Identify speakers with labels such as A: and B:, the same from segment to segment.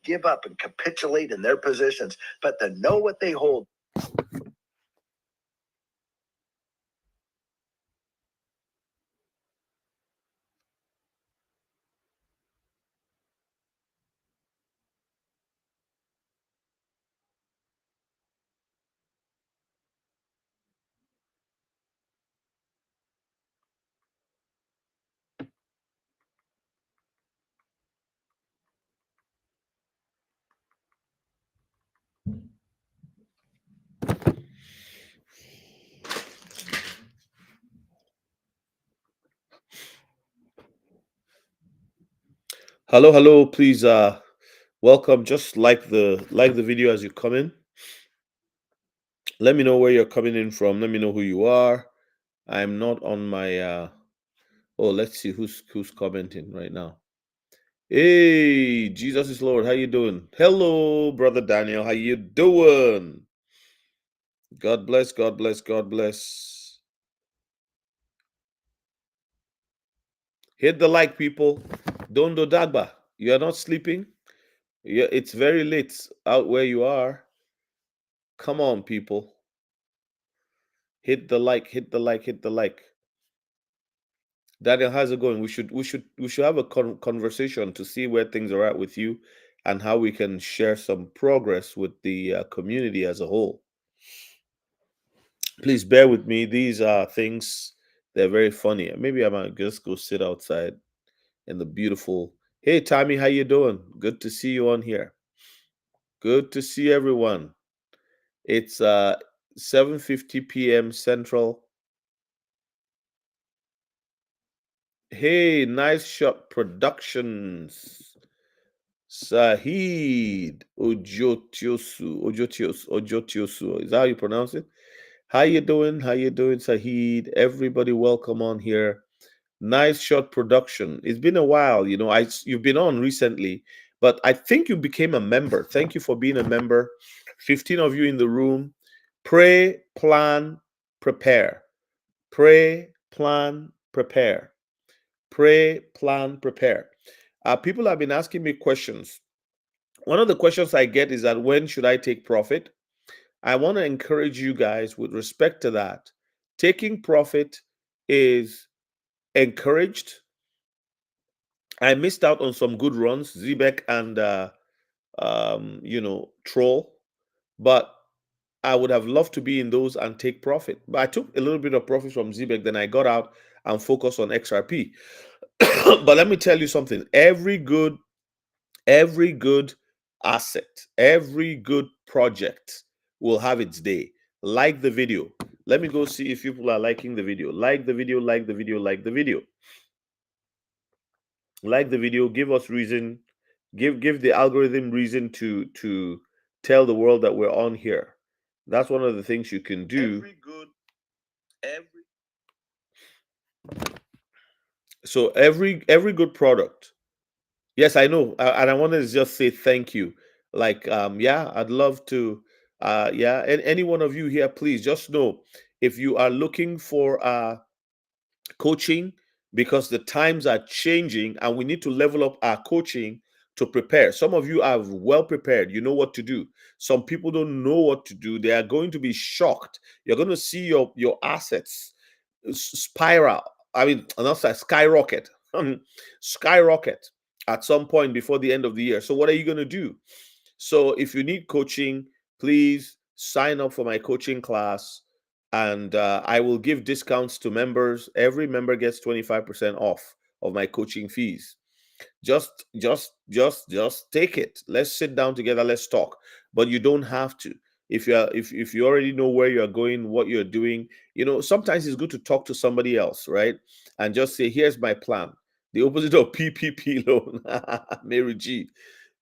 A: give up and capitulate in their positions, but to know what they hold. Hello, hello, please welcome. Just like the video as you come in. Let me know where you're coming in from. Let me know who you are. I'm not on my oh, let's see who's commenting right now. Hey, Jesus is Lord. How you doing? Hello, brother Daniel. How you doing? God bless, God bless, God bless. Hit the like, people. Don't do dagba. You are not sleeping. Yeah, it's very late out where you are. Come on, people. Hit the like, hit the like, hit the like. Daniel, how's it going? We should have a conversation to see where things are at with you, and how we can share some progress with the community as a whole. Please bear with me. These are things, they're very funny. Maybe I might just go sit outside in the beautiful. Hey, Tommy, how you doing? Good to see you on here. Good to see everyone. It's 7:50 p.m. Central. Hey, Nice Shot Productions. Sahid Ojotiosu. Is that how you pronounce it? How you doing? How you doing, Sahid? Everybody, welcome on here. Nice Shot Production. It's been a while, you've been on recently, but I think you became a member. Thank you for being a member. 15 of you in the room. Pray, plan, prepare. Pray, plan, prepare. Pray, plan, prepare. People have been asking me questions. One of the questions I get is that when should I take profit? I want to encourage you guys with respect to that. Taking profit is encouraged. I missed out on some good runs, Zebek and Troll, but I would have loved to be in those and take profit. But I took a little bit of profit from Zebek, then I got out and focused on XRP. But let me tell you something. Every good asset, every good project will have its day. Like the video. Let me go see if people are liking the video. Like the video, like the video, like the video. Like the video, give us reason, give the algorithm reason to tell the world that we're on here. That's one of the things you can do. Every good product. Yes, I know. And I wanted to just say thank you. Like, yeah, I'd love to. Yeah, and any one of you here, please just know, if you are looking for coaching, because the times are changing and we need to level up our coaching to prepare. Some of you are well prepared. You know what to do. Some people don't know what to do. They are going to be shocked. You're going to see your assets spiral. I mean, not skyrocket. Skyrocket at some point before the end of the year. So what are you going to do? So if you need coaching, please sign up for my coaching class, and I will give discounts to members. Every member gets 25% off of my coaching fees. Just take it. Let's sit down together. Let's talk. But you don't have to. If you already know where you're going, what you're doing, sometimes it's good to talk to somebody else, right? And just say, here's my plan. The opposite of PPP loan. Mary G.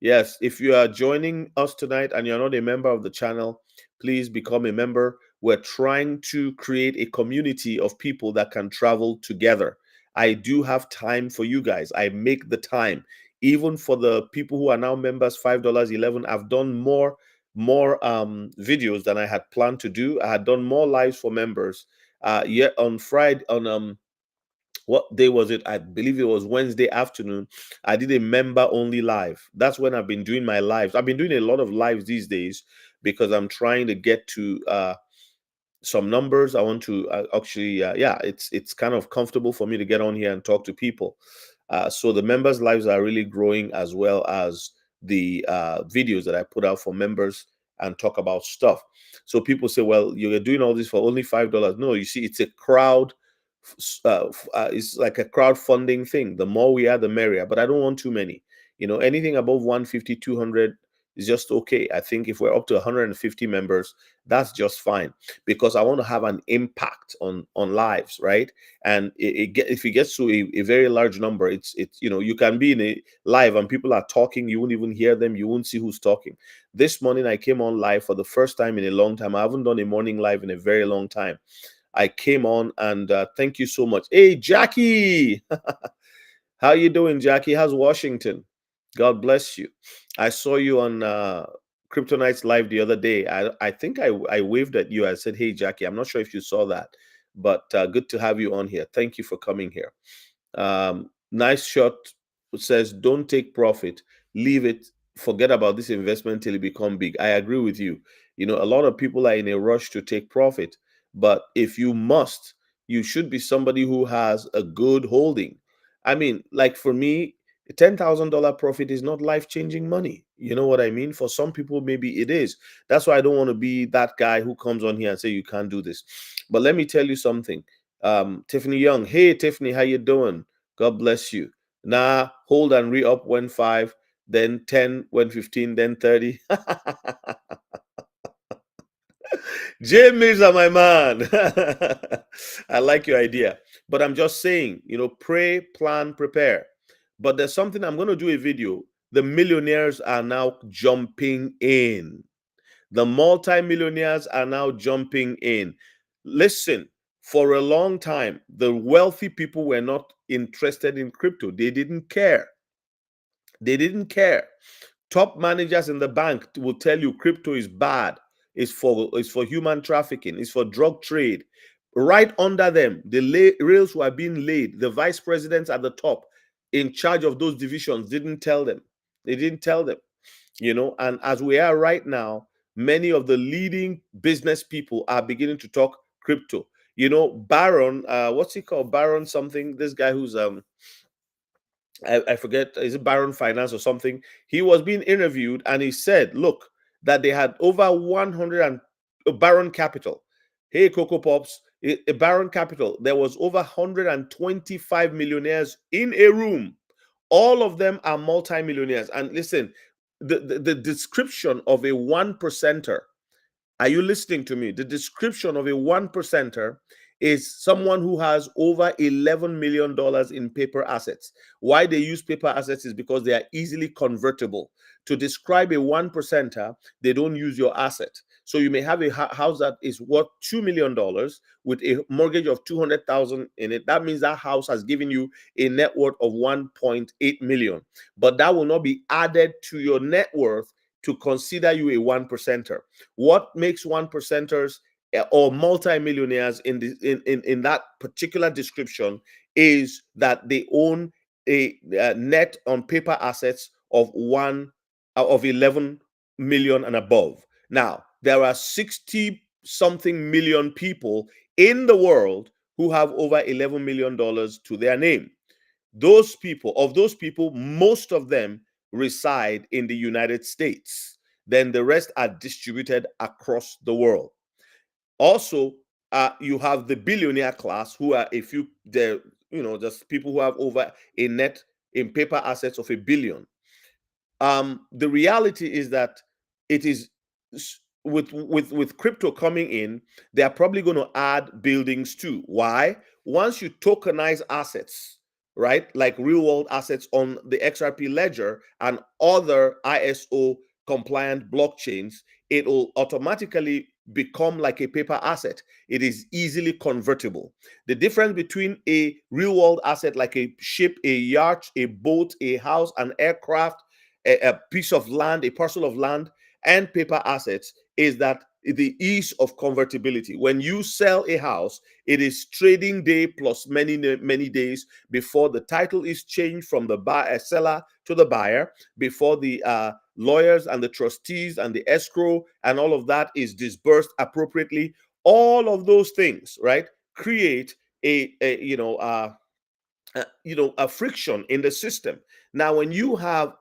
A: Yes, if you are joining us tonight and you're not a member of the channel, please become a member. We're trying to create a community of people that can travel together. I do have time for you guys. I make the time. Even for the people who are now members, $5.11, I've done more videos than I had planned to do. I had done more lives for members. Yet on Friday, What day was it? I believe it was Wednesday afternoon. I did a member only live. That's when I've been doing my lives. I've been doing a lot of lives these days because I'm trying to get to some numbers. I want to actually, yeah, it's kind of comfortable for me to get on here and talk to people. So the members' lives are really growing, as well as the videos that I put out for members and talk about stuff. So people say, "Well, you're doing all this for only $5." No, you see, it's a crowd. It's like a crowdfunding thing. The more we are, the merrier. But I don't want too many. Anything above 150, 200 is just okay. I think if we're up to 150 members, that's just fine, because I want to have an impact on lives, right? And if it gets to a very large number, it's you can be in a live and people are talking, you won't even hear them, you won't see who's talking. This morning I came on live for the first time in a long time. I haven't done a morning live in a very long time. I came on, and thank you so much. Hey, Jackie. How you doing, Jackie? How's Washington? God bless you. I saw you on Kryptonite's live the other day. I think I waved at you. I said, "Hey, Jackie." I'm not sure if you saw that, but good to have you on here. Thank you for coming here. Nice shot says, "Don't take profit. Leave it. Forget about this investment till it become big." I agree with you. A lot of people are in a rush to take profit, but if you must, you should be somebody who has a good holding. I mean, like for me, a $10,000 profit is not life-changing money. You know what I mean? For some people, maybe it is. That's why I don't want to be that guy who comes on here and say you can't do this. But let me tell you something. Tiffany Young, hey Tiffany, how you doing? God bless you. Nah, hold and re-up when 5, then 10 when 15, then 30. Jay Mirza, my man. I like your idea. But I'm just saying, pray, plan, prepare. But there's something I'm going to do a video. The millionaires are now jumping in. The multimillionaires are now jumping in. Listen, for a long time, the wealthy people were not interested in crypto. They didn't care. They didn't care. Top managers in the bank will tell you crypto is bad. It's for human trafficking. It's for drug trade. Right under them, the rails were being laid. The vice presidents at the top, in charge of those divisions, didn't tell them. They didn't tell them. And as we are right now, many of the leading business people are beginning to talk crypto. Baron, what's he called? Baron something. This guy who's I forget, is it Baron Finance or something? He was being interviewed and he said, look, that they had over 100 and Baron Capital. Hey, Coco Pops, a Baron Capital. There was over 125 millionaires in a room. All of them are multimillionaires. And listen, the description of a one percenter, are you listening to me? The description of a one percenter is someone who has over $11 million in paper assets. Why they use paper assets is because they are easily convertible. To describe a one percenter, they don't use your asset. So you may have a house that is worth $2 million with a mortgage of 200,000 in it. That means that house has given you a net worth of 1.8 million. But that will not be added to your net worth to consider you a one percenter. What makes one percenters or multimillionaires in that particular description is that they own a net on paper assets of 11 million and above. Now, there are 60 something million people in the world who have over $11 million to their name. Those people, most of them reside in the United States. Then the rest are distributed across the world. Also, you have the billionaire class, who are just people who have over a net in paper assets of $1 billion. The reality is that it is with crypto coming in, they are probably going to add buildings too. Why? Once you tokenize assets, right, like real world assets on the XRP ledger and other ISO compliant blockchains, it will automatically become like a paper asset. It is easily convertible. The difference between a real world asset like a ship, a yacht, a boat, a house, an aircraft, a piece of land, a parcel of land, and paper assets is that the ease of convertibility. When you sell a house, it is trading day plus many days before the title is changed from the seller to the buyer, before the lawyers and the trustees and the escrow and all of that is disbursed appropriately. All of those things, right, create a friction in the system. Now, when you have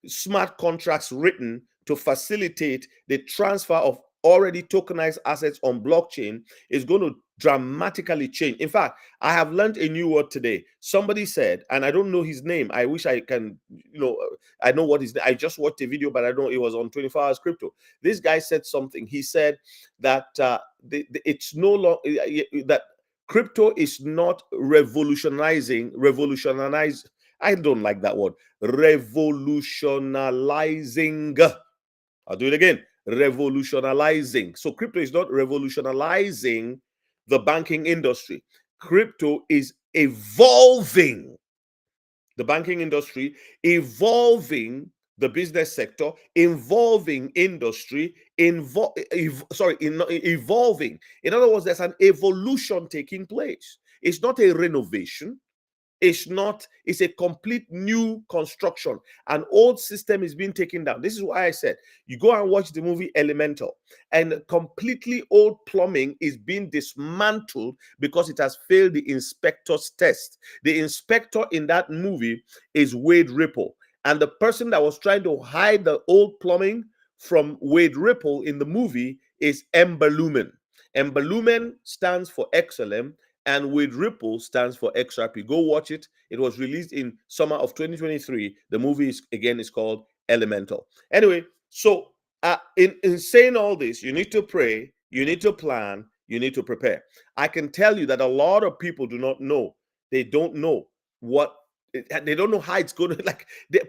A: smart contracts written to facilitate the transfer of already tokenized assets on blockchain, is going to dramatically change. In fact, I have learned a new word today. Somebody said, and I don't know his name. I wish I can, I know what his name. I just watched a video, but I don't. It was on 24 Hours Crypto. This guy said something. He said that it's no longer that crypto is not revolutionize. I don't like that word. Revolutionalizing. I'll do it again. Revolutionalizing. So crypto is not revolutionizing the banking industry. Crypto is evolving the banking industry, evolving the business sector, involving industry, evolving. In other words, there's an evolution taking place. It's not a renovation. It's a complete new construction. An old system is being taken down. This is why I said you go and watch the movie Elemental, and completely old plumbing is being dismantled because it has failed the inspector's test. The inspector in that movie is Wade Ripple, and the person that was trying to hide the old plumbing from Wade Ripple in the movie is Ember Lumen. Ember Lumen stands for XLM, and with Ripple stands for XRP. Go watch it. It was released in summer of 2023. The movie is called Elemental. Anyway, so in saying all this, you need to pray, you need to plan, you need to prepare. I can tell you that a lot of people do not know. They don't know they don't know how it's going to,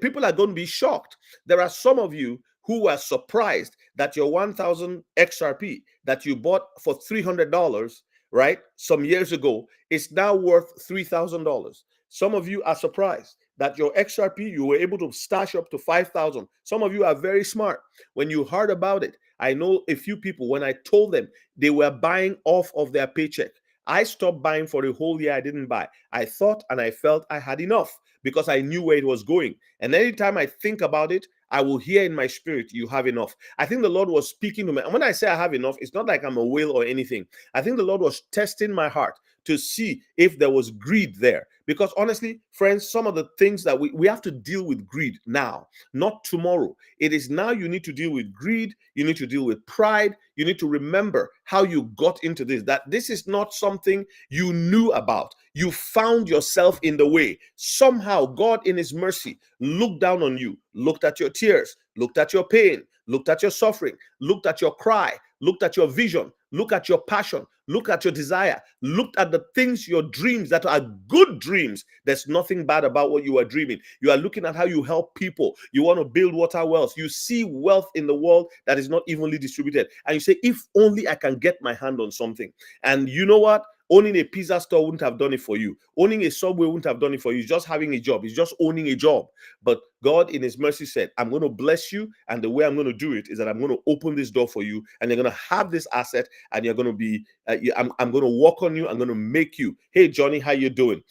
A: people are going to be shocked. There are some of you who are surprised that your 1,000 XRP that you bought for $300, right, some years ago, is now worth $3,000. Some of you are surprised that your XRP you were able to stash up to 5,000. Some of you are very smart. When you heard about it, I know a few people, when I told them they were buying off of their paycheck, I stopped buying for a whole year. I didn't buy. I thought and I felt I had enough because I knew where it was going. And anytime I think about it, I will hear in my spirit, you have enough. I think the Lord was speaking to me. And when I say I have enough, it's not like I'm a whale or anything. I think the Lord was testing my heart to see if there was greed there. Because honestly, friends, some of the things that we have to deal with greed now, not tomorrow. It is now you need to deal with greed. You need to deal with pride. You need to remember how you got into this, that this is not something you knew about. You found yourself in the way. Somehow God in his mercy looked down on you, looked at your tears, looked at your pain, looked at your suffering, looked at your cry, looked at your vision, looked at your passion, looked at your desire, looked at the things, your dreams that are good dreams. There's nothing bad about what you are dreaming. You are looking at how you help people. You want to build water wells. You see wealth in the world that is not evenly distributed. And you say, if only I can get my hand on something. And you know what? Owning a pizza store wouldn't have done it for you. Owning a subway wouldn't have done it for you. It's just having a job. It's just owning a job. But God in his mercy said, I'm going to bless you. And the way I'm going to do it is that I'm going to open this door for you. And you're going to have this asset. And you're going to be, I'm going to work on you. I'm going to make you. Hey, Johnny, how you doing?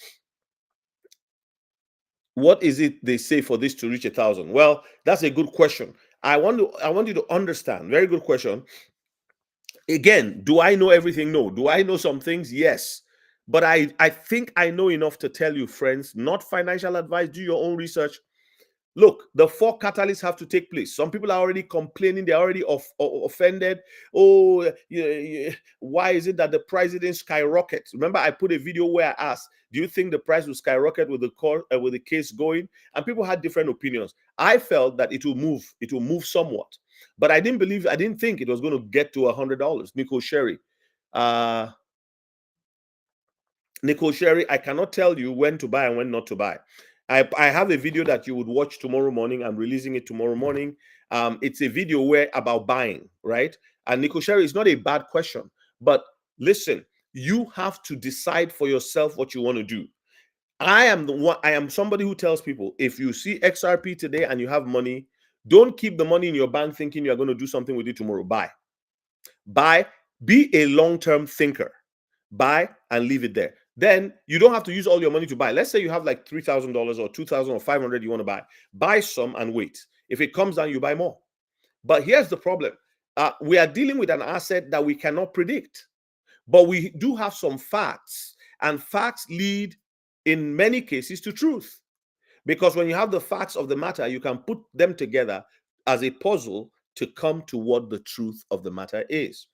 A: What is it they say for this to reach 1,000? Well, that's a good question. I want you to understand. Very good question. Again, do I know everything? No. Do I know some things? Yes. But I think I know enough to tell you, friends, not financial advice. Do your own research. Look, the 4 catalysts have to take place. Some people are already complaining. They're already offended. Oh, why is it that the price didn't skyrocket? Remember, I put a video where I asked, do you think the price will skyrocket with the case going? And people had different opinions. I felt that it will move. It will move somewhat. But I didn't think it was going to get to $100. Nico Sherry. Nicole Sherry, I cannot tell you when to buy and when not to buy. I have a video that you would watch tomorrow morning. I'm releasing it tomorrow morning. It's a video about buying, right? And Nicole Sherry is not a bad question, but listen, you have to decide for yourself what you want to do. I am somebody who tells people, if you see XRP today and you have money, Don't keep the money in your bank thinking you're going to do something with it tomorrow. Buy, be a long-term thinker. Buy and leave it there. Then you don't have to use all your money to buy. Let's say you have like $3,000 or 2,000 or 500 you want to buy. Buy some and wait. If it comes down, you buy more. But here's the problem. We are dealing with an asset that we cannot predict. But we do have some facts, and facts lead in many cases to truth. Because when you have the facts of the matter, you can put them together as a puzzle to come to what the truth of the matter is.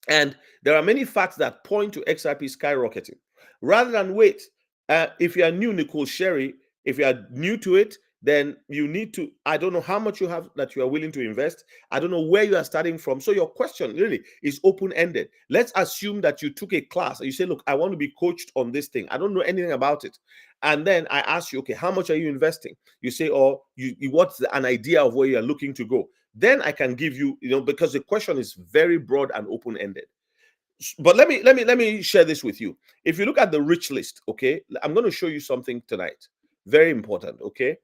A: And there are many facts that point to XRP skyrocketing. Rather than wait, if you are new, Nicole Sherry, if you are new to it, then you need to, I don't know how much you have that you are willing to invest. I don't know where you are starting from. So your question really is open-ended. Let's assume that you took a class and you say, look, I want to be coached on this thing. I don't know anything about it. And then I ask you, okay, how much are you investing? You say, oh, what's an idea of where you're looking to go? Then I can give you, because the question is very broad and open-ended. But let me share this with you. If you look at the rich list, okay, I'm going to show you something tonight. Very important, okay?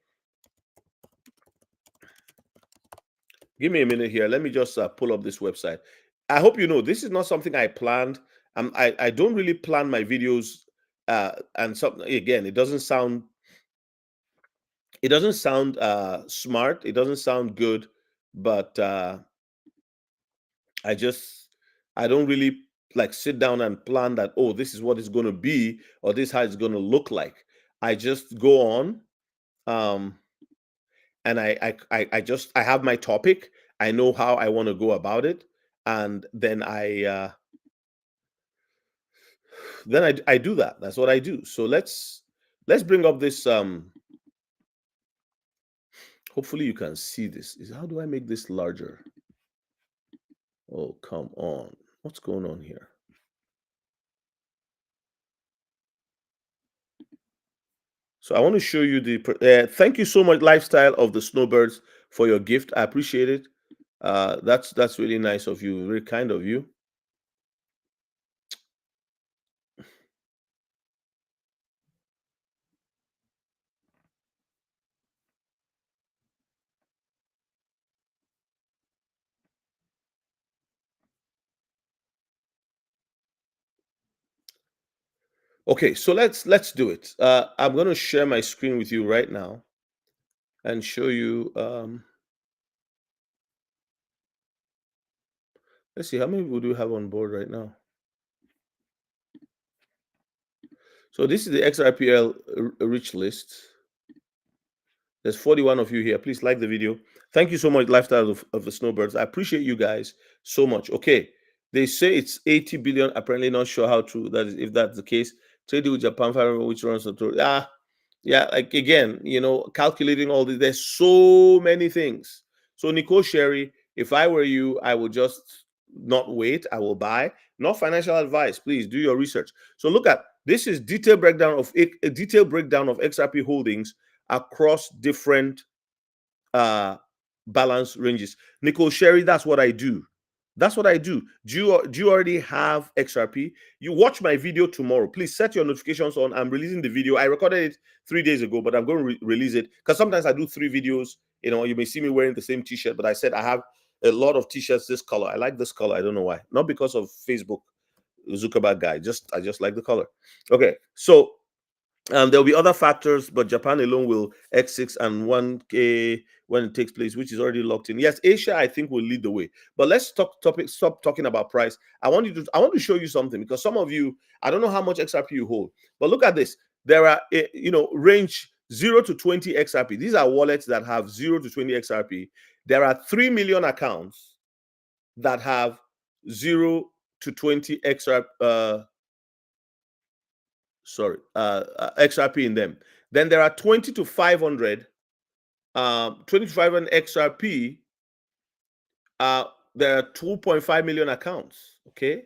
A: Give me a minute here. Let me just pull up this website. I hope you know this is not something I planned. I don't really plan my videos, and something again. It doesn't sound smart. It doesn't sound good, but I don't really like sit down and plan that. Oh, this is what it's going to be, or this how it's going to look like. I just go on. And I have my topic. I know how I want to go about it, and then I do that. That's what I do. So let's bring up this. Hopefully you can see this. How do I make this larger? Oh, come on! What's going on here? So I want to show you the. Thank you so much, Lifestyle of the Snowbirds, for your gift. I appreciate it. That's really nice of you. Very kind of you. Okay, so let's do it. I'm going to share my screen with you right now and show you. Let's see, how many people do you have on board right now? So this is the XRPL rich list. There's 41 of you here. Please like the video. Thank you so much, Lifestyle of the Snowbirds. I appreciate you guys so much. Okay, they say it's 80 billion. Apparently, not sure how true that is. If that's the case, trading with Japan, which runs the yeah, like again, calculating all this. There's so many things. So Nicole Sherry, if I were you, I would just not wait. I will buy. Not financial advice. Please do your research. So look at this is detailed breakdown of XRP holdings across different balance ranges. Nicole Sherry, that's what I do. That's what I do. Do you already have XRP? You watch my video tomorrow. Please set your notifications on. I'm releasing the video. I recorded it 3 days ago, but I'm going to release it because sometimes I do 3 videos. You may see me wearing the same t-shirt, but I said I have a lot of t-shirts this color. I like this color. I don't know why. Not because of Facebook Zuckerberg guy. I just like the color. Okay, so there'll be other factors, but Japan alone will X6 and 1K when it takes place, which is already locked in. Yes, Asia, I think, will lead the way. But let's stop talking about price. I want to show you something because some of you, I don't know how much XRP you hold, but look at this. There are, range 0 to 20 XRP. These are wallets that have 0 to 20 XRP. There are 3 million accounts that have 0 to 20 XRP. XRP in them. Then there are 20 to 500 XRP. There are 2.5 million accounts. Okay.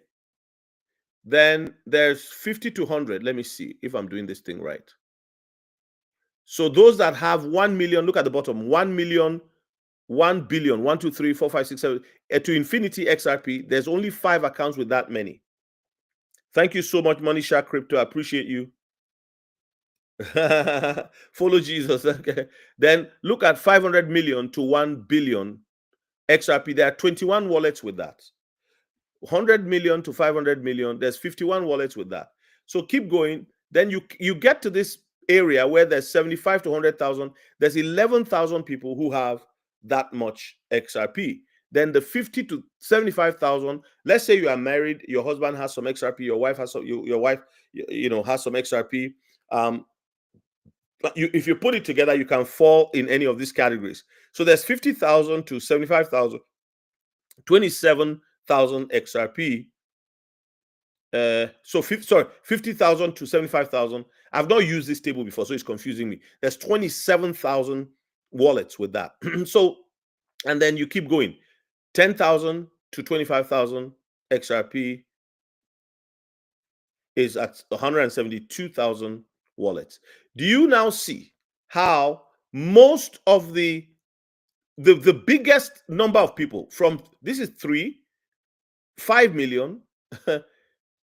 A: Then there's 50 to 100. Let me see if I'm doing this thing right. So those that have 1 million, look at the bottom, 1 million, 1 billion, 1, 2, 3, 4, 5, 6, 7, to infinity XRP. There's only 5 accounts with that many. Thank you so much, Monisha Crypto. I appreciate you. Follow Jesus. Okay. Then look at 500 million to 1 billion XRP. There are 21 wallets with that. 100 million to 500 million, there's 51 wallets with that. So keep going. Then you get to this area where there's 75 to 100,000. There's 11,000 people who have that much XRP. Then the 50 to 75,000, let's say you are married, your husband has some XRP, your wife has some, your wife has some XRP. If you put it together, you can fall in any of these categories. So there's 50,000 to 75,000, 27,000 XRP. So 50,000 to 75,000. I've not used this table before, so it's confusing me. There's 27,000 wallets with that. So, and then you keep going. 10,000 to 25,000 XRP is at 172,000 wallets. Do you now see how most of the biggest number of people from this is 5 million,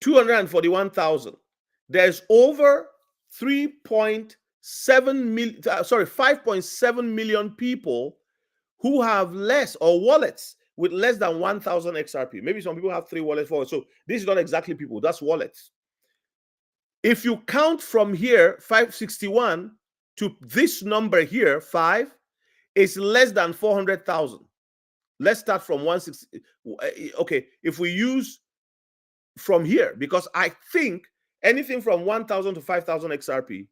A: 241,000. There's over 3.7 million, 5.7 million people who have less or wallets with less than 1,000 XRP. Maybe some people have 3 wallets for it. So this is not exactly people, that's wallets. If you count from here, 561 to this number here, 5, is less than 400,000. Let's start from 160. Okay, if we use from here, because I think anything from 1,000 to 5,000 XRP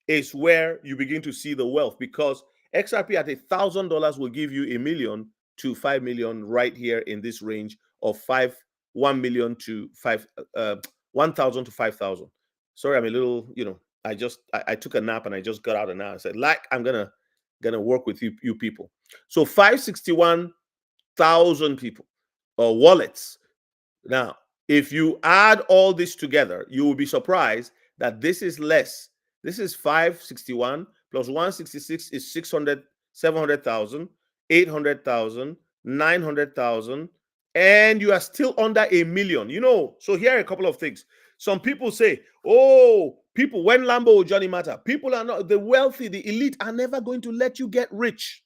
A: is where you begin to see the wealth, because XRP at $1,000 will give you 1 million to 5 million right here in this range of 1 million to 1,000 to 5,000. Sorry, I'm a little, I took a nap and I just got out and now I said, I'm gonna work with you people. So 561,000 people or wallets. Now, if you add all this together, you will be surprised that this is less. This is 561 plus 166 is 600, 700,000, 800,000, 900,000, and you are still under 1 million. So here are a couple of things. Some people say, oh, people, when Lambo or Johnny Matter, people are not, the wealthy, the elite are never going to let you get rich.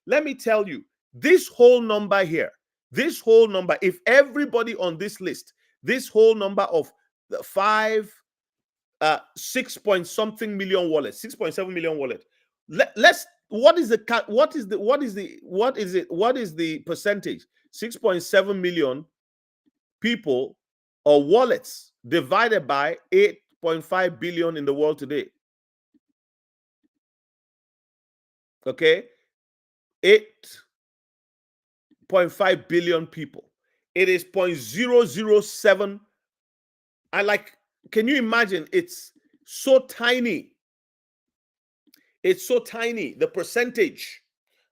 A: Let me tell you, this whole number here, this whole number, if everybody on this list, this whole number of 6 point something million wallets, 6.7 million wallet. What is the percentage? 6.7 million people or wallets divided by 8.5 billion in the world today. Okay, 8.5 billion people. It is 0.007. Can you imagine? It's so tiny. It's so tiny, the percentage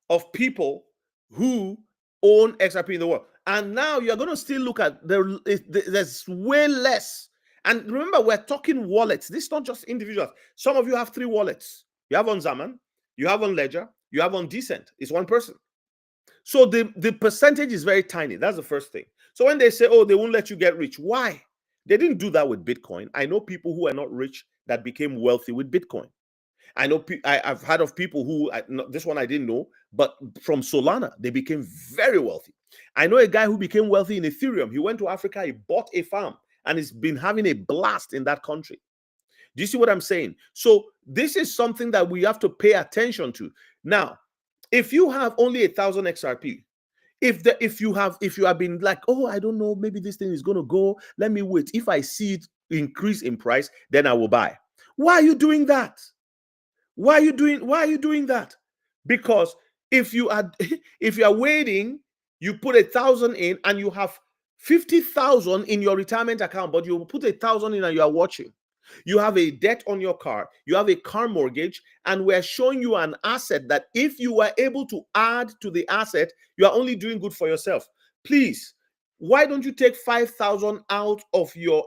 A: of people who own XRP in the world. And now you're going to still look at there's way less. And remember, we're talking wallets. This is not just individuals. Some of you have 3 wallets. You have on Zaman, you have on Ledger, you have on Decent. It's one person. So the percentage is very tiny. That's the first thing. So when they say, oh, they won't let you get rich, why? They didn't do that with Bitcoin. I know people who are not rich that became wealthy with Bitcoin. I know I've heard of people who, this one I didn't know, but from Solana, they became very wealthy. I know a guy who became wealthy in Ethereum. He went to Africa, he bought a farm, and he's been having a blast in that country. Do you see what I'm saying? So this is something that we have to pay attention to. Now, if you have only 1,000 XRP, if you have been like, oh, I don't know, maybe this thing is going to go, let me wait. If I see it increase in price, then I will buy. Why are you doing that? Why are you doing that? Because if you are waiting, you put 1,000 in and you have 50,000 in your retirement account, but you put 1,000 in and you are watching. You have a debt on your car, you have a car mortgage, and we're showing you an asset that if you were able to add to the asset, you are only doing good for yourself. Please, why don't you take 5,000 out of your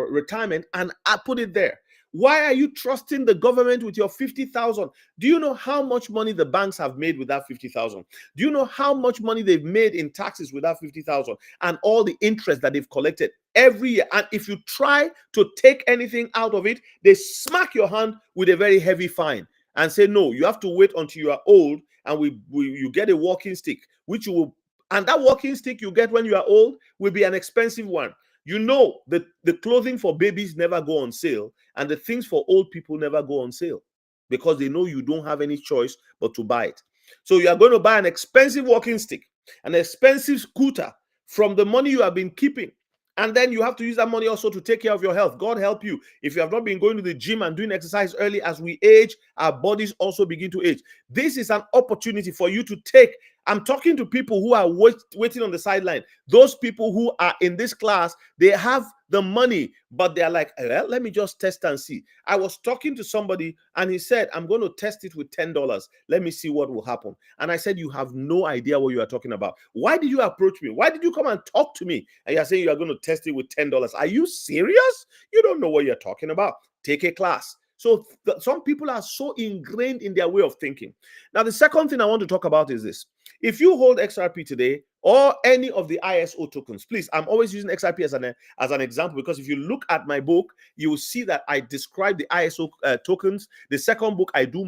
A: retirement and put it there? Why are you trusting the government with your 50,000? Do you know how much money the banks have made with that 50,000? Do you know how much money they've made in taxes with that 50,000 and all the interest that they've collected every year? And if you try to take anything out of it, they smack your hand with a very heavy fine and say, no, you have to wait until you are old, and you get a walking stick, which you will, and that walking stick you get when you are old will be an expensive one. You know, the clothing for babies never go on sale, and the things for old people never go on sale, because they know you don't have any choice but to buy it. So you are going to buy an expensive walking stick, an expensive scooter from the money you have been keeping. And then you have to use that money also to take care of your health. God help you. If you have not been going to the gym and doing exercise early, as we age, our bodies also begin to age. This is an opportunity for you to take. I'm talking to people who are waiting on the sideline. Those people who are in this class, they have the money, but they're like, well, let me just test and see. I was talking to somebody and he said, I'm going to test it with $10. Let me see what will happen. And I said, you have no idea what you are talking about. Why did you approach me? Why did you come and talk to me? And you're saying you are going to test it with $10. Are you serious? You don't know what you're talking about. Take a class. So some people are so ingrained in their way of thinking. Now, the second thing I want to talk about is this. If you hold XRP today or any of the ISO tokens, please, I'm always using XRP as an example, because if you look at my book, you will see that I describe the ISO tokens. The second book, I do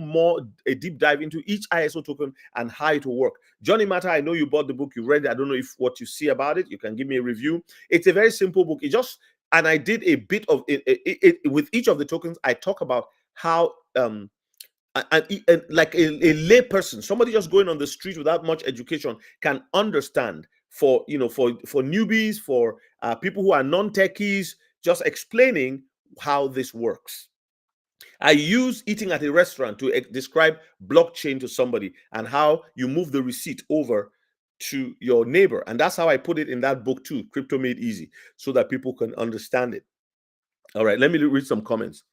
A: a deep dive into each ISO token and how it will work. Johnny Matter, I know you bought the book, you read it. I don't know if what you see about it. You can give me a review. It's a very simple book. And I did a bit of it with each of the tokens. I talk about how like a lay person, somebody just going on the street without much education, can understand. For newbies, for people who are non-techies, just explaining how this works. I use eating at a restaurant to describe blockchain to somebody and how you move the receipt over to your neighbor. And that's how I put it in that book too, Crypto Made Easy, so that people can understand it. All right, let me read some comments.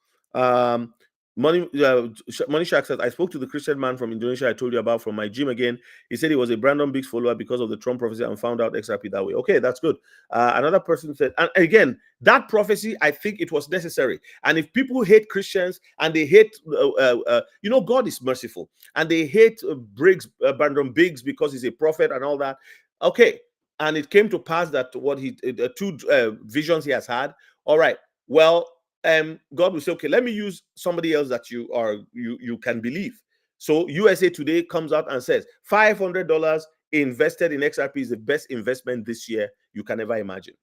A: Money Shark says, I spoke to the Christian man from Indonesia I told you about from my gym again. He said he was a Brandon Biggs follower because of the Trump prophecy and found out XRP that way. Okay, that's good. Another person said, and again, that prophecy, I think it was necessary. And if people hate Christians and they hate, God is merciful, and they hate Brandon Biggs because he's a prophet and all that. Okay, and it came to pass that two visions he has had. All right, well, God will say, okay, let me use somebody else that you can believe. So USA Today comes out and says $500 invested in XRP is the best investment this year you can ever imagine.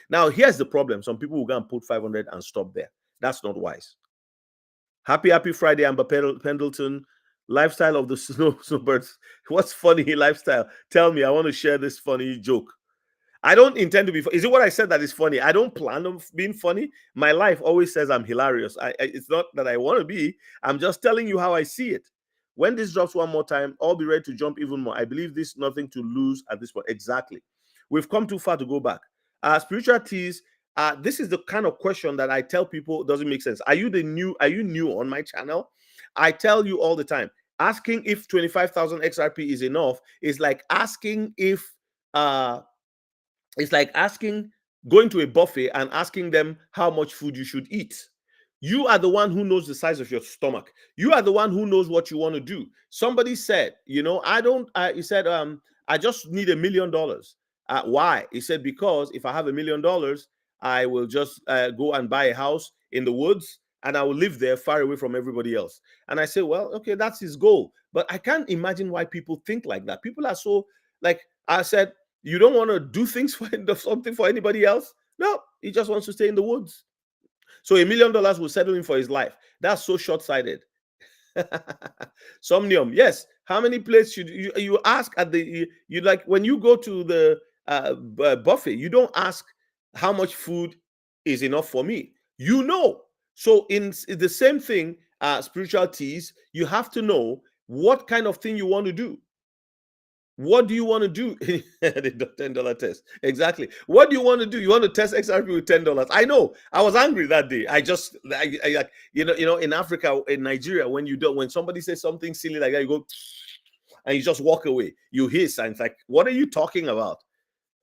A: Now, here's the problem. Some people will go and put 500 and stop there. That's not wise. Happy Friday, Amber Pendleton. Lifestyle of the snowbirds. What's funny lifestyle? Tell me, I want to share this funny joke. I don't intend to be. Is it what I said that is funny? I don't plan on being funny. My life always says I'm hilarious. It's not that I want to be. I'm just telling you how I see it. When this drops one more time, I'll be ready to jump even more. I believe there's nothing to lose at this point. Exactly. We've come too far to go back. Spiritual teas. This is the kind of question that I tell people doesn't make sense. Are you new on my channel? I tell you all the time. Asking if 25,000 XRP is enough is like asking if it's like going to a buffet and asking them how much food you should eat. You are the one who knows the size of your stomach. You are the one who knows what you want to do. Somebody said, he said, I just need $1 million. Why? He said, because if I have $1 million, I will just go and buy a house in the woods and I will live there far away from everybody else. And I say, well, okay, that's his goal. But I can't imagine why people think like that. People are so, like I said, you don't want to do things for something for anybody else? No, he just wants to stay in the woods. So $1 million will settle him for his life. That's so short-sighted. Somnium, yes. How many plates should you ask at the like when you go to the buffet? You don't ask how much food is enough for me. You know. So in the same thing, spiritual teas, you have to know what kind of thing you want to do. What do you want to do? The $10 test. Exactly. What do you want to do? You want to test XRP with $10. I know. I was angry that day. In Africa, in Nigeria, when somebody says something silly like that, you go and you just walk away. You hiss and it's like, what are you talking about?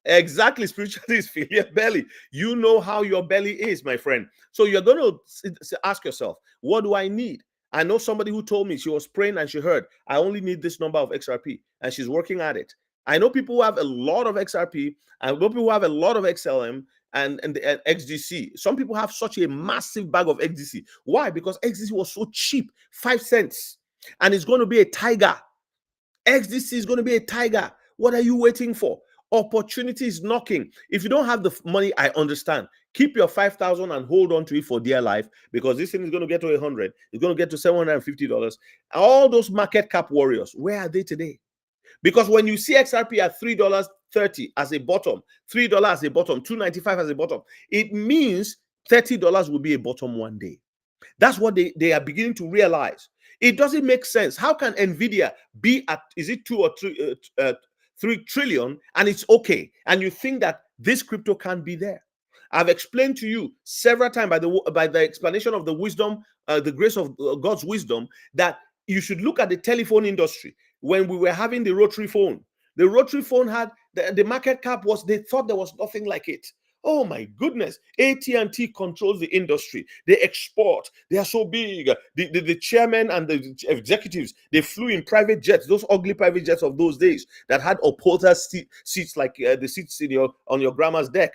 A: Exactly. Spirituality is fill your belly. You know how your belly is, my friend. So you're going to ask yourself, what do I need? I know somebody who told me she was praying and she heard, I only need this number of XRP, and she's working at it. I know people who have a lot of XRP. I know people who have a lot of XLM and XDC. Some people have such a massive bag of XDC. Why? Because XDC was so cheap, 5 cents, and it's going to be a tiger. XDC is going to be a tiger. What are you waiting for? Opportunity is knocking. If you don't have the money, I understand. Keep your 5,000 and hold on to it for dear life, because this thing is going to get to 100. It's going to get to $750. All those market cap warriors, where are they today? Because when you see XRP at $3.30 as a bottom, $3 as a bottom, 2.95 as a bottom, it means $30 will be a bottom one day. That's what they are beginning to realize. It doesn't make sense. How can Nvidia be at, is it 2 or 3 trillion, and it's okay, and you think that this crypto can't be there? I've explained to you several times by the explanation of the wisdom, the grace of God's wisdom, that you should look at the telephone industry. When we were having the rotary phone had the market cap was, they thought there was nothing like it. Oh my goodness. AT&T controls the industry. They export. They are so big. The chairman and the executives, they flew in private jets, those ugly private jets of those days that had upholstered seats like the seats in on your grandma's deck.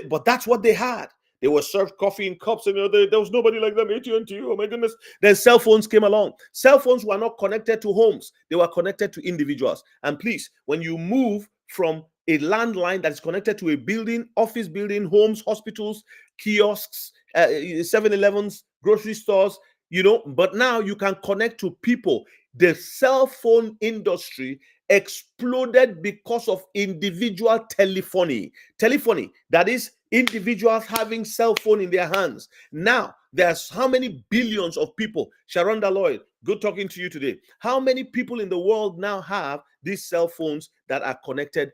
A: But that's what they had. They were served coffee in cups, and there was nobody like them. AT&T, oh my goodness. Then cell phones came along. Cell phones were not connected to homes. They were connected to individuals. And please, when you move from a landline that is connected to a building, office building, homes, hospitals, kiosks, 7-Elevens, grocery stores, but now you can connect to people. The cell phone industry exploded because of individual telephony. Telephony, that is individuals having cell phone in their hands. Now, there's how many billions of people? Sharonda Lloyd, good talking to you today. How many people in the world now have these cell phones that are connected,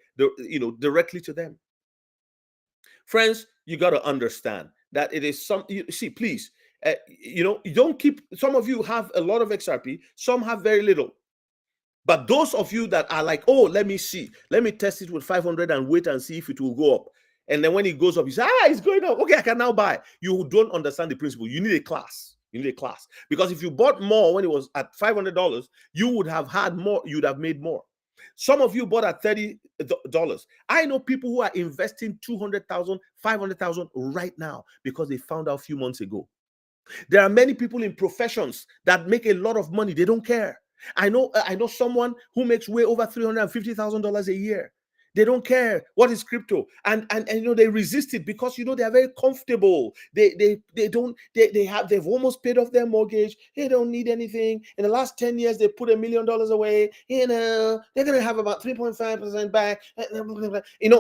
A: directly to them? Friends, you got to understand that it is see, please, you don't keep, some of you have a lot of XRP, some have very little. But those of you that are like, oh, let me see, let me test it with 500 and wait and see if it will go up. And then when it goes up, you say, it's going up. Okay, I can now buy. You don't understand the principle. You need a class. You need a class. Because if you bought more when it was at $500, you would have had more. You would have made more. Some of you bought at $30. I know people who are investing 200,000, 500,000 right now because they found out a few months ago. There are many people in professions that make a lot of money. They don't care. I know someone who makes way over $350,000 a year. They don't care what is crypto, and they resist it because they are very comfortable. They've almost paid off their mortgage. They don't need anything. In the last 10 years, they put $1 million away. They're gonna have about 3.5% back.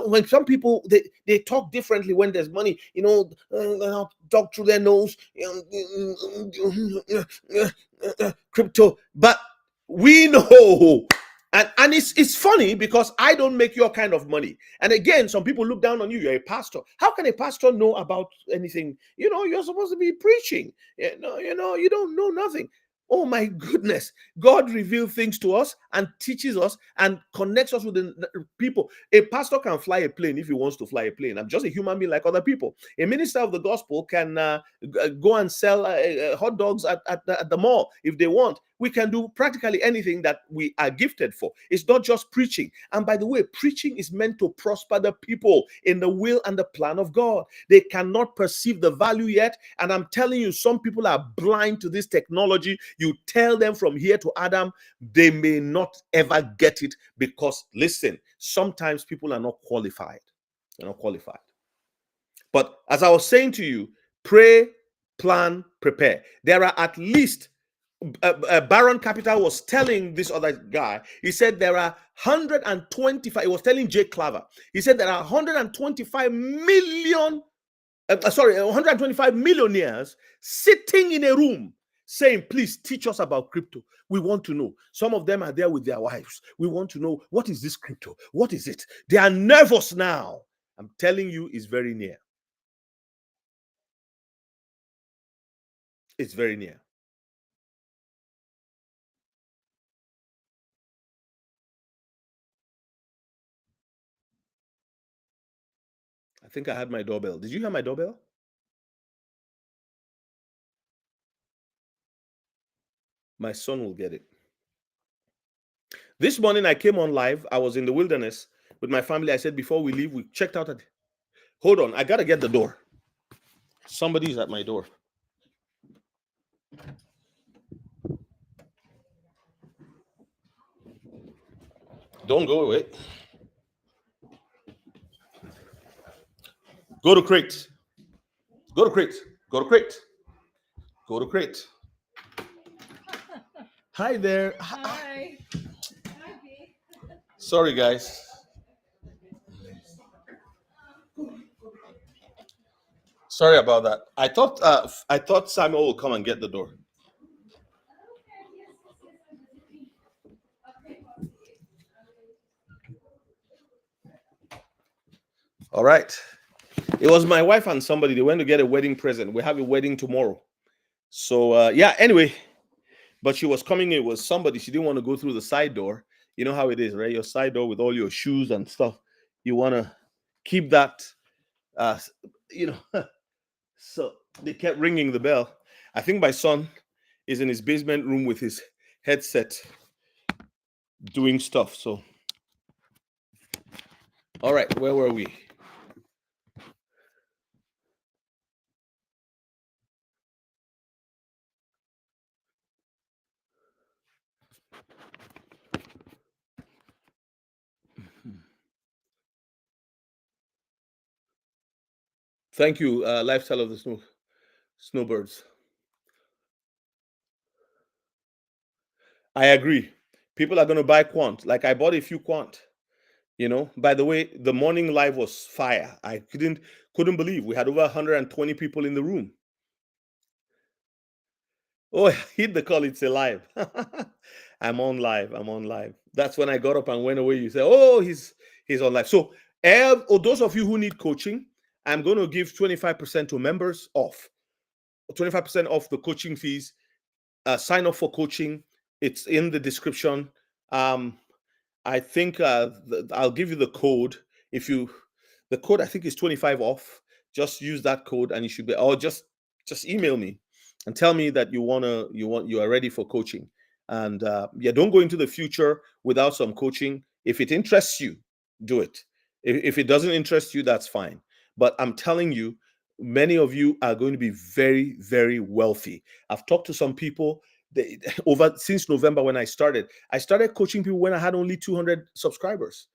A: When some people they talk differently when there's money. They'll talk through their nose. Crypto, but we know. And it's funny because I don't make your kind of money. And again, some people look down on you. You're a pastor. How can a pastor know about anything? You're supposed to be preaching. You don't know nothing. Oh my goodness. God reveals things to us and teaches us and connects us with the people. A pastor can fly a plane if he wants to fly a plane. I'm just a human being like other people. A minister of the gospel can go and sell hot dogs at the mall if they want. We can do practically anything that we are gifted for. It's not just preaching. And by the way, preaching is meant to prosper the people in the will and the plan of God. They cannot perceive the value yet. And I'm telling you, some people are blind to this technology. You tell them from here to Adam, they may not ever get it because, listen, sometimes people are not qualified. They're not qualified. But as I was saying to you, pray, plan, prepare. There are at least Baron Capital was telling this other guy, he said there are 125, he was telling Jake Claver, he said there are 125 million, 125 millionaires sitting in a room saying, please teach us about crypto. We want to know. Some of them are there with their wives. We want to know, what is this crypto? What is it? They are nervous now. I'm telling you, it's very near. It's very near. I think I had my doorbell. Did you hear my doorbell? My son will get it. This morning I came on live. I was in the wilderness with my family. I said before we leave, we checked out. Hold on, I gotta get the door. Somebody's at my door. Don't go away. Go to crate. Go to crate. Go to crate. Go to crate. Hi there.
B: Hi.
A: Sorry, guys. Sorry about that. I thought Samuel will come and get the door. All right. It was my wife and somebody. They went to get a wedding present. We have a wedding tomorrow. So yeah. Anyway, but she was coming in with somebody. She didn't want to go through the side door. You know how it is, right? Your side door with all your shoes and stuff. You want to keep that. Uh, you know. So they kept ringing the bell. I think my son is in his basement room with his headset doing stuff. So, all right, where were we? Thank you, Lifestyle of the Snowbirds. I agree. People are going to buy quant. Like I bought a few quant. By the way, the morning live was fire. I couldn't believe we had over 120 people in the room. Oh, hit the call. It's alive. I'm on live. I'm on live. That's when I got up and went away. You say, oh, he's on live. So, those of you who need coaching, I'm going to give 25% to members off. 25% off the coaching fees. Sign up for coaching. It's in the description. I think I'll give you the code. The code I think is 25 off. Just use that code and you should be. Or just email me and tell me that you are ready for coaching. And yeah, don't go into the future without some coaching. If it interests you, do it. If it doesn't interest you, that's fine. But I'm telling you, many of you are going to be very, very wealthy. I've talked to some people over since November when I started. I started coaching people when I had only 200 subscribers.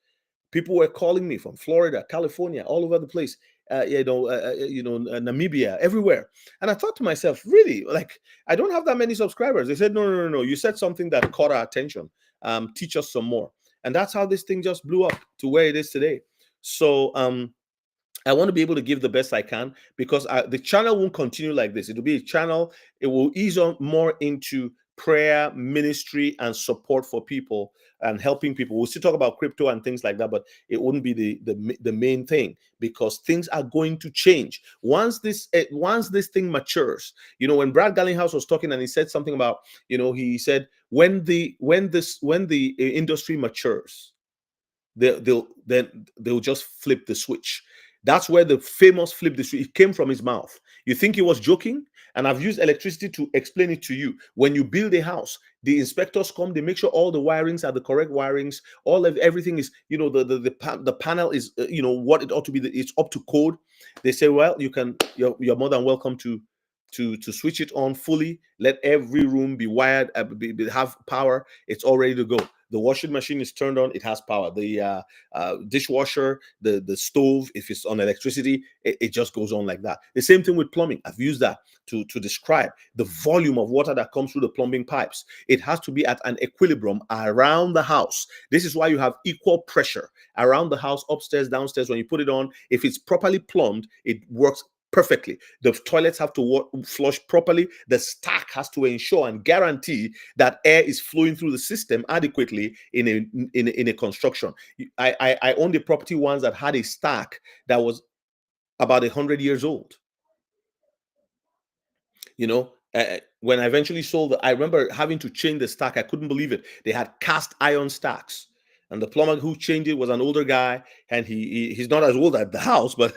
A: People were calling me from Florida, California, all over the place. Namibia, everywhere. And I thought to myself, really, like I don't have that many subscribers. They said, no, no, no, no. You said something that caught our attention. Teach us some more. And that's how this thing just blew up to where it is today. So I want to be able to give the best I can because the channel won't continue like this. It'll be a channel. It will ease on more into prayer, ministry, and support for people and helping people. We'll still talk about crypto and things like that, but it wouldn't be the main thing because things are going to change once this thing matures. When Brad Garlinghouse was talking and he said something about, he said when the industry matures, they'll just flip the switch. That's where the famous flip the switch, it came from his mouth. You think he was joking? And I've used electricity to explain it to you. When you build a house, the inspectors come, they make sure all the wirings are the correct wirings, everything is, the panel is, what it ought to be, it's up to code. They say, well, you're more than welcome to switch it on fully, let every room be wired, have power. It's all ready to go. The washing machine is turned on, it has power. The dishwasher, the stove, if it's on electricity, it just goes on like that. The same thing with plumbing. I've used that to describe the volume of water that comes through the plumbing pipes. It has to be at an equilibrium around the house. This is why you have equal pressure around the house, upstairs, downstairs. When you put it on, if it's properly plumbed, it works perfectly. The toilets have to flush properly. The stack has to ensure and guarantee that air is flowing through the system adequately in a construction. I owned a property once that had a stack that was about 100 years old. When I eventually sold it, I remember having to change the stack. I couldn't believe it. They had cast iron stacks. And the plumber who changed it was an older guy, and he's not as old at the house, but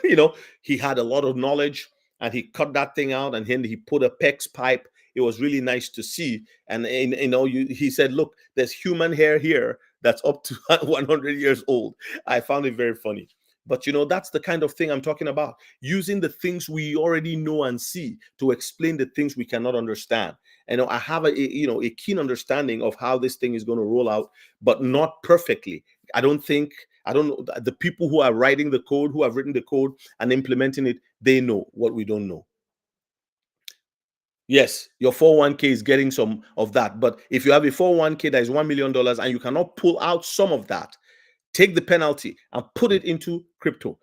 A: he had a lot of knowledge, and he cut that thing out, and then he put a PEX pipe. It was really nice to see. And he said, "Look, there's human hair here that's up to 100 years old." I found it very funny. But that's the kind of thing I'm talking about, using the things we already know and see to explain the things we cannot understand. And I have a keen understanding of how this thing is going to roll out, but not perfectly. I don't know the people who are writing the code, who have written the code and implementing it, they know what we don't know. Yes, your 401k is getting some of that. But if you have a 401k that is $1 million and you cannot pull out some of that, take the penalty and put it into crypto.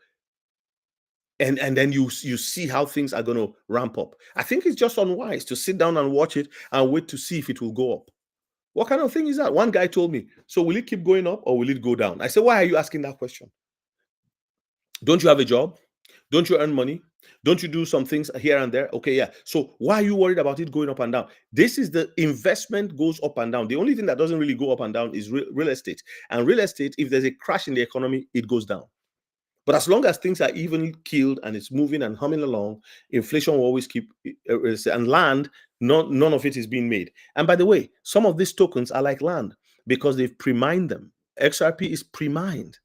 A: And then you see how things are going to ramp up. I think it's just unwise to sit down and watch it and wait to see if it will go up. What kind of thing is that? One guy told me, "So will it keep going up or will it go down?" I said, "Why are you asking that question? Don't you have a job? Don't you earn money? Don't you do some things here and there? Okay, yeah. So why are you worried about it going up and down? This is the investment goes up and down. The only thing that doesn't really go up and down is real estate. And real estate, if there's a crash in the economy, it goes down. But as long as things are even keeled and it's moving and humming along, inflation will always keep, and land, none of it is being made. And by the way, some of these tokens are like land because they've pre-mined them. XRP is pre-mined.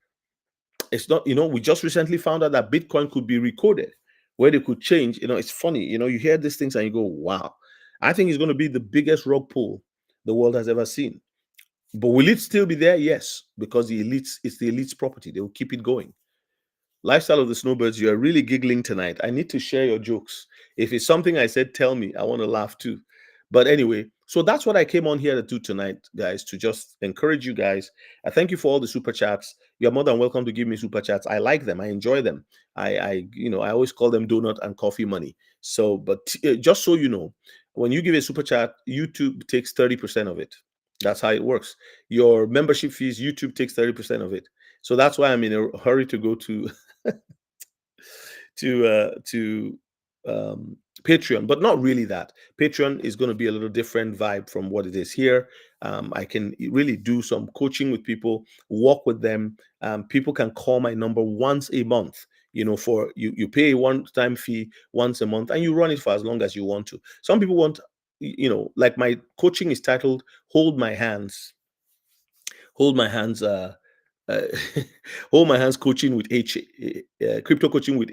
A: It's not, we just recently found out that Bitcoin could be recoded, where they could change. It's funny, you hear these things and you go, wow. I think it's going to be the biggest rug pull the world has ever seen. But will it still be there? Yes, because it's the elite's property. They will keep it going. Lifestyle of the Snowbirds, you are really giggling tonight. I need to share your jokes. If it's something I said, tell me. I want to laugh too. But anyway, so that's what I came on here to do tonight, guys, to just encourage you guys. I thank you for all the super chats. You're more than welcome to give me super chats. I like them. I enjoy them. I always call them donut and coffee money. So, but just so you know, when you give a super chat, YouTube takes 30% of it. That's how it works. Your membership fees, YouTube takes 30% of it. So that's why I'm in a hurry to go to to Patreon, but not really that. Patreon is going to be a little different vibe from what it is here. I can really do some coaching with people, walk with them. People can call my number once a month. For you pay a one-time fee once a month, and you run it for as long as you want to. Some people want, like my coaching is titled "Hold My Hands." Hold my hands. Uh, hold my hands coaching with crypto coaching with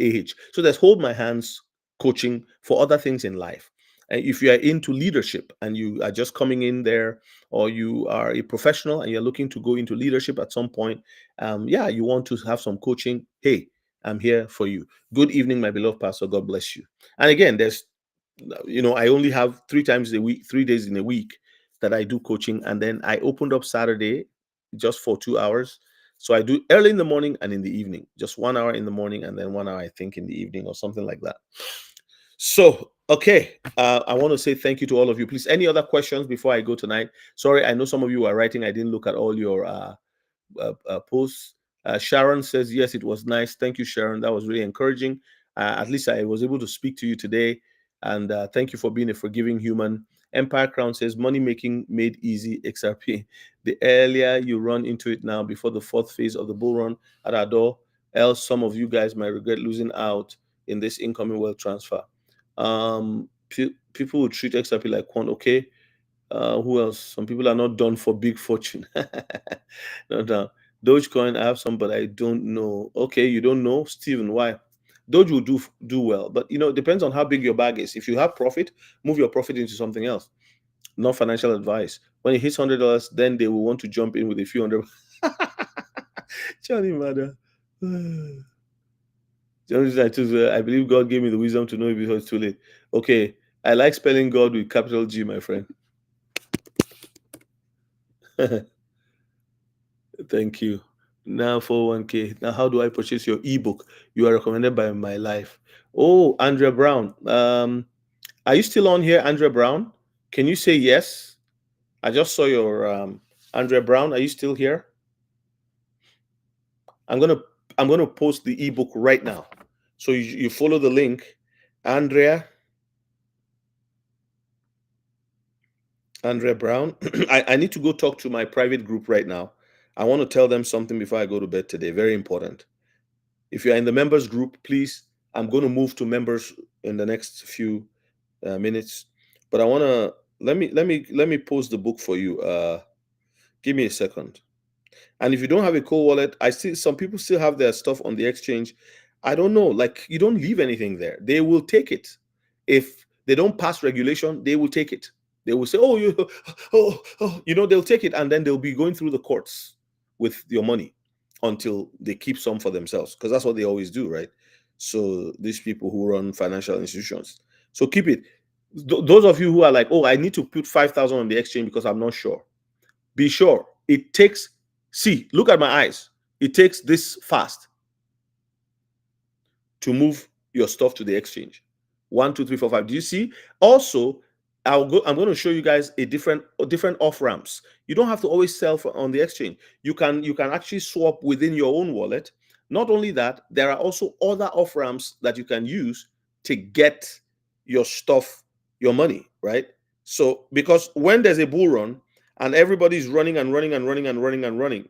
A: so there's hold my hands coaching for other things in life. And if you are into leadership and you are just coming in there, or you are a professional and you're looking to go into leadership at some point, you want to have some coaching, hey, I'm here for you. Good evening, my beloved pastor. God bless you. And again, there's I only have 3 times a week, 3 days in a week that I do coaching. And then I opened up Saturday just for 2 hours. So I do early in the morning and in the evening, just 1 hour in the morning and then 1 hour, I think, in the evening or something like that. So, okay. I want to say thank you to all of you. Please, any other questions before I go tonight? Sorry, I know some of you are writing. I didn't look at all your posts. Sharon says, yes, it was nice. Thank you, Sharon. That was really encouraging. At least I was able to speak to you today. And thank you for being a forgiving human. Empire Crown says, money making made easy, XRP. The earlier you run into it now, before the fourth phase of the bull run at our door, else some of you guys might regret losing out in this incoming wealth transfer. People will treat XRP like quant. Okay. Who else? Some people are not done for big fortune. No doubt. Dogecoin, I have some, but I don't know. Okay, you don't know, Steven. Why? Doge will do well, but it depends on how big your bag is. If you have profit, move your profit into something else. Not financial advice. When it hits $100, then they will want to jump in with a few hundred. Johnny Mother. I believe God gave me the wisdom to know it before it's too late. Okay, I like spelling God with capital G, my friend. Thank you. Now 401k. Now, how do I purchase your ebook? You are recommended by my life. Oh, Andrea Brown. Are you still on here, Andrea Brown? Can you say yes? I just saw your Andrea Brown. Are you still here? I'm gonna post the ebook right now. So you follow the link, Andrea Brown. I need to go talk to my private group right now. I want to tell them something before I go to bed today. Very important. If you're in the members group, please, I'm going to move to members in the next few minutes. But I want to let me post the book for you. Give me a second. And if you don't have a cold wallet, I see some people still have their stuff on the exchange. I don't know, like you don't leave anything there. They will take it. If they don't pass regulation, they will take it. They will say, "Oh, you, they'll take it, and then they'll be going through the courts with your money until they keep some for themselves, because that's what they always do, right?" So these people who run financial institutions, so keep it. Those of you who are like, "Oh, I need to put 5,000 on the exchange because I'm not sure," be sure it takes, see, look at my eyes. It takes this fast to move your stuff to the exchange. 1, 2, 3, 4, 5. Do you see? Also, I'm going to show you guys a different off ramps. You don't have to always sell on the exchange. You can actually swap within your own wallet. Not only that, there are also other off ramps that you can use to get your stuff, your money, right? So because when there's a bull run and everybody's running and running and running and running and running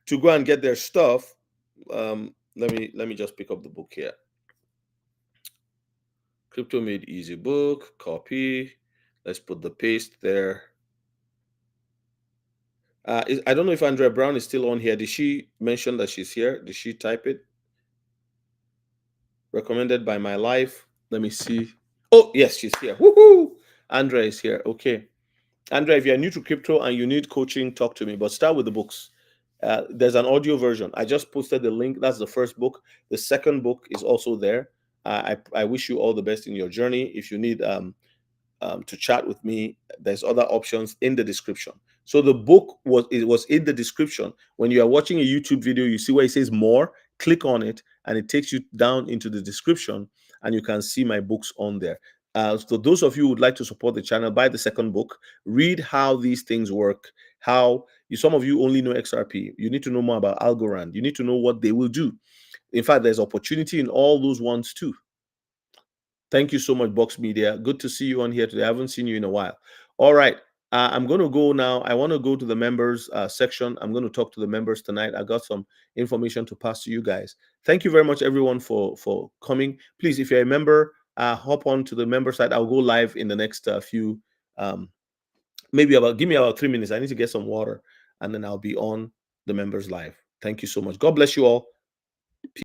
A: to go and get their stuff, let me just pick up the book here. Crypto Made Easy book, copy. Let's put the paste there. I don't know if Andrea Brown is still on here. Did she mention that she's here? Did she type it? Recommended by my life. Let me see. Oh, yes, she's here. Woohoo! Andrea is here. Okay. Andrea, if you're new to crypto and you need coaching, talk to me. But start with the books. There's an audio version. I just posted the link. That's the first book. The second book is also there. I wish you all the best in your journey. If you need to chat with me, there's other options in the description. So the book was in the description. When you are watching a YouTube video, you see where it says more. Click on it, and it takes you down into the description, and you can see my books on there. So those of you who would like to support the channel, buy the second book. Read how these things work. Some of you only know XRP. You need to know more about Algorand. You need to know what they will do. In fact, there's opportunity in all those ones too. Thank you so much, Box Media. Good to see you on here today. I haven't seen you in a while. All right. I'm going to go now. I want to go to the members section. I'm going to talk to the members tonight. I got some information to pass to you guys. Thank you very much, everyone, for coming. Please, if you're a member, hop on to the member side. I'll go live in the next few, give me about 3 minutes. I need to get some water, and then I'll be on the members live. Thank you so much. God bless you all.